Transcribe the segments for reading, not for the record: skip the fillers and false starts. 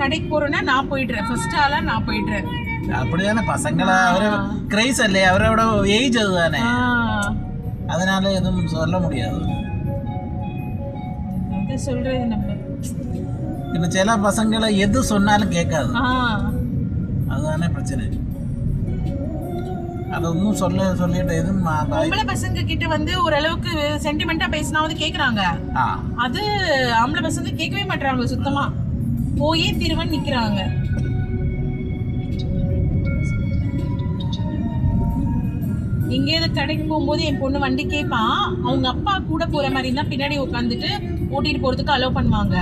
கடைக்கு போறேன்னா நான் போயிடுறேன், ஃபர்ஸ்ட் ஆளா நான் போயிடுறேன். அப்படிதானே பசங்கள அவரு கிரேஸ் இல்லையே, அவரோட ஏஜ் அதுதானே, அதனால எதுவும் சொல்ல முடியாது. அது சொல்றது நம்ம இப்ப சில பசங்களை எது சொன்னாலும் கேட்காது, அதுதானே பிரச்சனை. அது ஒன்றும் சொல்லிட்டு எதுவும் பொம்பளை பசங்க கிட்ட வந்து ஓரளவுக்கு சென்டிமெண்டா பேசினாவது கேக்குறாங்க. அது ஆம்பளை பசங்க கேட்கவே மாட்டாங்க சுத்தமா, போயே திருவன் நிக்கிறாங்க. எங்கேயாவது கடைக்கு போகும்போது என் பொண்ணு வண்டி கேட்பான், அவங்க அப்பா கூட போற மாதிரி இருந்தா பின்னாடி உட்காந்துட்டு ஓட்டிட்டு போறதுக்கு அலோவ் பண்ணுவாங்க.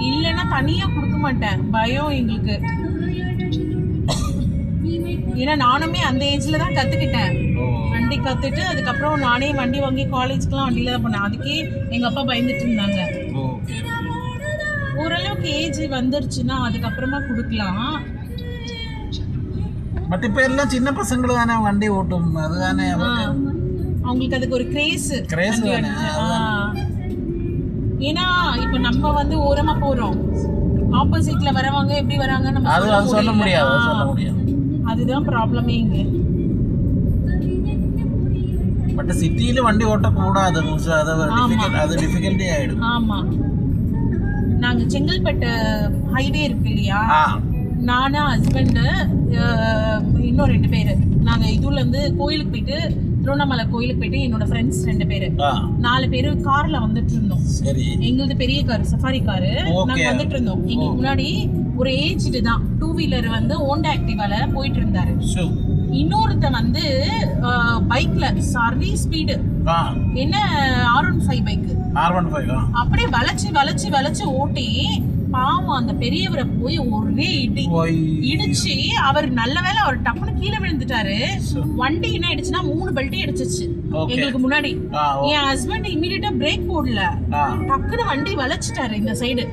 இல்லைன்னா தனியா கொடுக்க மாட்டேன், பயம் எங்களுக்கு. ஏன்னா நானுமே அந்த ஏஜ்ல தான் கத்துக்கிட்டேன், வண்டி கத்துட்டு அதுக்கப்புறம் நானே வண்டி வாங்கி காலேஜ்க்குலாம் வண்டியில தான் போனேன். அதுக்கே எங்க அப்பா பயந்துட்டு இருந்தாங்க. ஓரளவுக்கு ஏஜ் வந்துருச்சுன்னா அதுக்கப்புறமா கொடுக்கலாம். பட் இப்ப எல்லாம் சின்ன பசங்களும் தானே வண்டி ஓட்டும், அதுதானே அவங்களுக்கு அதுக்கு ஒரு கிரேஸ். ஏன்னா இப்ப நம்ம வந்து ஓரமா போறோம், ஆப்போசிட்ல வரவங்க எப்படி வராங்க நம்ம சொல்ல முடியாது. அதுதான் ப்ராப்ளமே இங்க. பட் சிட்டில வண்டி ஓட்ட கூடாது, அது டிஃபிகல்ட்டி ஆயிடும். ஆமா, நாங்க செங்கல்பட்டு ஹைவே இருக்கு இல்லையா, நானா ஹஸ்பண்ட் இன்னும் 2 பேரு, நாங்க இதுல இருந்து கோயிலுக்கு போயிட்டு திருவண்ணாமலை கோயிலுக்கு போயிட்டு என்னோட ஃப்ரெண்ட்ஸ் 2 பேரு 4 பேரு கார்ல வந்துட்டு இருந்தோம். எங்களுக்கு பெரிய கார், சஃபாரி காரு. நாங்க வந்துட்டு இருந்தோம். எங்களுக்கு முன்னாடி ஒரு ஏஜ்டு தான் 2 வீலர் வந்து ஹோண்டா ஆக்டிவால போயிட்டு இருந்தாரு. இன்னொருத்த வந்து பைக்ல சரி ஸ்பீடு, என்ன R15 பைக், அப்படியே வளைச்சு ஓட்டி பாவம் அந்த பெரியவரை போய் ஒரே இடிச்சு, அவர் நல்ல வேலை அவர் டப்புன்னு கீழே விழுந்துட்டாரு. வண்டி என்ன ஆயிடுச்சுன்னா 3 பெல்ட் அடிச்சிச்சு எங்களுக்கு முன்னாடி. என் ஹஸ்பண்ட் இமீடியட்டா பிரேக் போடல, டக்குன்னு வண்டி வளைச்சிட்டாரு இந்த சைடு.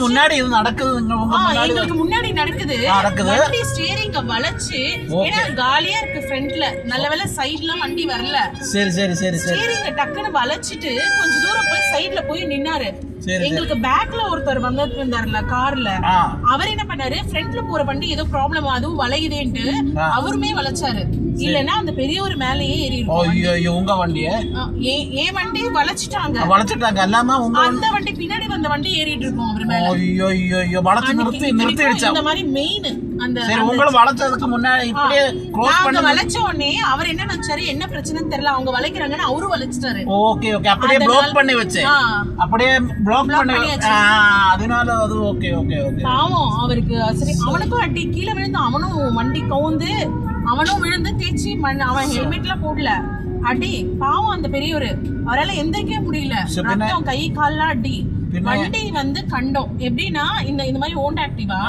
முன்னாடி எங்களுக்கு முன்னாடி நடக்குது, வண்டி ஸ்டீரிங்க வளைச்சு, ஏன்னா காலியா இருக்கு ஃப்ரண்ட்ல, நல்ல வேலை சைடுல வண்டி வரல. ஸ்டீரிங்க டக்குன்னு வளைச்சிட்டு கொஞ்ச தூரம் போய் சைடுல போய் நின்னாரு. எங்களுக்கு பேக்ல ஒருத்தர் வந்துட்டு இருந்தாருல கார்ல, அவர் என்ன பண்ணாரு, ஃப்ரண்ட்ல போற வண்டி ஏதோ ப்ராப்ளம் அதுவும் வளையுதேன்ட்டு அவருமே வளைச்சாரு. இல்லன்னா அந்த பெரியவர் மேலேயே ஏறி இருக்கும். உங்க வண்டிய ஏன் வண்டி வளைச்சிட்டாங்க, அந்த வண்டி பின்னாடி வந்த வண்டி ஏறிட்டு இருக்கும் அவர் மேல. இந்த மாதிரி மெயின் அந்த வளைச்சதுக்கு முன்னாடி இப்படியே க்ளோஸ் பண்ணி வளைச்ச உடனே அவர் என்ன நினைச்சாரு, என்ன பிரச்சனைன்னு தெரியல, அவங்க வளைக்கறாங்கன்னு அவரு வளைச்சிட்டாரு. ஓகே அப்படியே ப்ளாக் பண்ணி வச்சேன், அப்படியே ப்ளாக் பண்ணி அதனால அது ஓகே பாவம் அவருக்கு. சரி, அவனுக்கும் அடி கீழே விழுந்து, அவனும் வண்டி கவுந்து அவனும் விழுந்து தேய்ச்சி அவன் ஹெல்மெட்லாம் போடல, அடி பாவம் அந்த பெரியவரு, அவரால எந்திரிக்கவே முடியல, ரத்தம் கை கால்லாம் அடி. வண்டி வந்து கண்டோம் எப்படின்னா இந்த மாதிரி ஹோண்டா ஆக்டிவா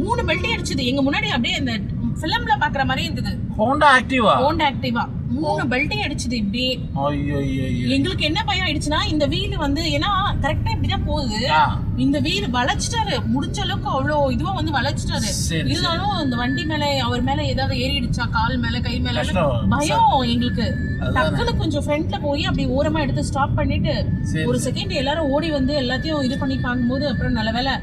3 பெல்ட் அடிச்சது எங்க முன்னாடி, அப்படியே இந்த பிலிம்ல பாக்குற மாதிரி இருந்தது. ஹோண்டா ஆக்டிவா 3 பெல்ட் அடிச்சது இப்படி. எங்களுக்கு என்ன பயம் ஆயிடுச்சுன்னா, இந்த வீல் வந்து ஏன்னா கரெக்டா இப்படிதான் போகுது, இந்த வீல் வளைச்சிட்டாரு, முடிஞ்ச அளவுக்கு அவ்வளவு இதுவா வந்து வளைச்சிட்டாரு. இருந்தாலும் இந்த வண்டி மேல அவர் மேல ஏதாவது ஏறிடுச்சா, கால் மேல கை மேல பயம் எங்களுக்கு. டக்குனு கொஞ்சம் ஃப்ரண்ட்ல போய் அப்படி ஓரமா எடுத்து ஸ்டாப் பண்ணிட்டு ஒரு செகண்ட் எல்லாரும் ஓடி வந்து எல்லாத்தையும் இது பண்ணி பார்க்கும்போது, அப்புறம் நல்ல வேலை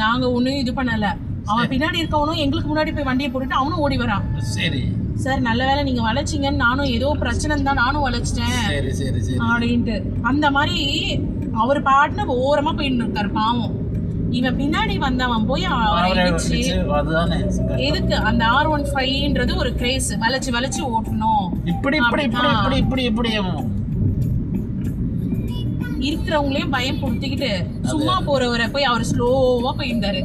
நாங்க ஒண்ணும் இது பண்ணல, அவன் பின்னாடி இருக்கவனும் எங்களுக்கு முன்னாடி போய் வண்டியை போட்டுட்டு அவனும் ஓடி வரான். சரி சார் நல்ல வேலை நீங்க வளைச்சிங்கன்னு, நானும் ஏதோ பிரச்சனை தான் நானும் வளைச்சிட்டேன் அப்படின்ட்டு. அந்த மாதிரி அவர் பாட்டுன்னு ஓரமா போயிட்டு இருக்காரு பாவம். இவன் பின்னாடி வந்தவன் போய் அவரை இடிச்சு, எதுக்கு அந்த R15ன்றது ஒரு கிரேஸ், வளைச்சு ஓட்டணும் இப்படி இருக்கிறவங்களையும் பயம் கொடுத்துக்கிட்டு சும்மா போறவரை போய் அவர் ஸ்லோவா போயிருந்தாரு.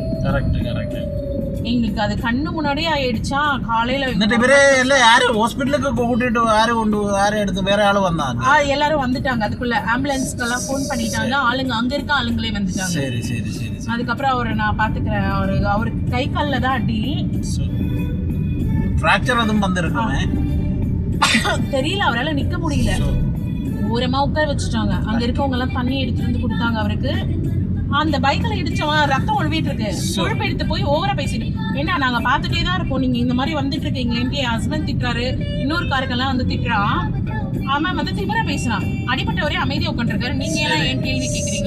எங்களுக்கு அது கண்ணு முன்னாடியே ஆயிடுச்சா. காலையில வேற ஆளு வந்தாங்க, எல்லாரும் வந்துட்டாங்க, அதுக்குள்ள ஆம்புலன்ஸ்க்கெல்லாம் போன் பண்ணிட்டாங்க, ஆளுங்க அங்க இருக்க ஆளுங்களே வந்துட்டாங்க. அதுக்கப்புறம் அவரை நான் பாத்துக்கிறேன், அவருக்கு கை கால்ல தான் அடி, ஃபிராக்சர் அதுவும் வந்திருக்குமே தெரியல, அவரால் நிக்க முடியல, ஓரமா உட்கார வச்சுட்டாங்க. அங்க இருக்கவங்க எல்லாம் தண்ணி எடுத்துட்டு வந்து கொடுத்தாங்க அவருக்கு. அந்த பைக்ல இடிச்சவன் ரத்தம் ஒழுவிட்டு இருக்கு, கொழுப்பு எடுத்து போய் ஓவரா பேசிட்டு, ஏன்னா நாங்க பாத்துட்டே தான் இருக்கோம், நீங்க இந்த மாதிரி வந்துட்டு இருக்கீங்களேன்ட்டு என் ஹஸ்பண்ட் திட்டுறாரு, இன்னொரு காருக்கெல்லாம் வந்து திட்டுறான். அவன் வந்து திமிரா பேசுறான், அடிப்பட்ட ஒரே அமைதியா உட்காந்துருக்காரு, நீங்க எல்லாம் ஏன் கேள்வி கேக்குறீங்க?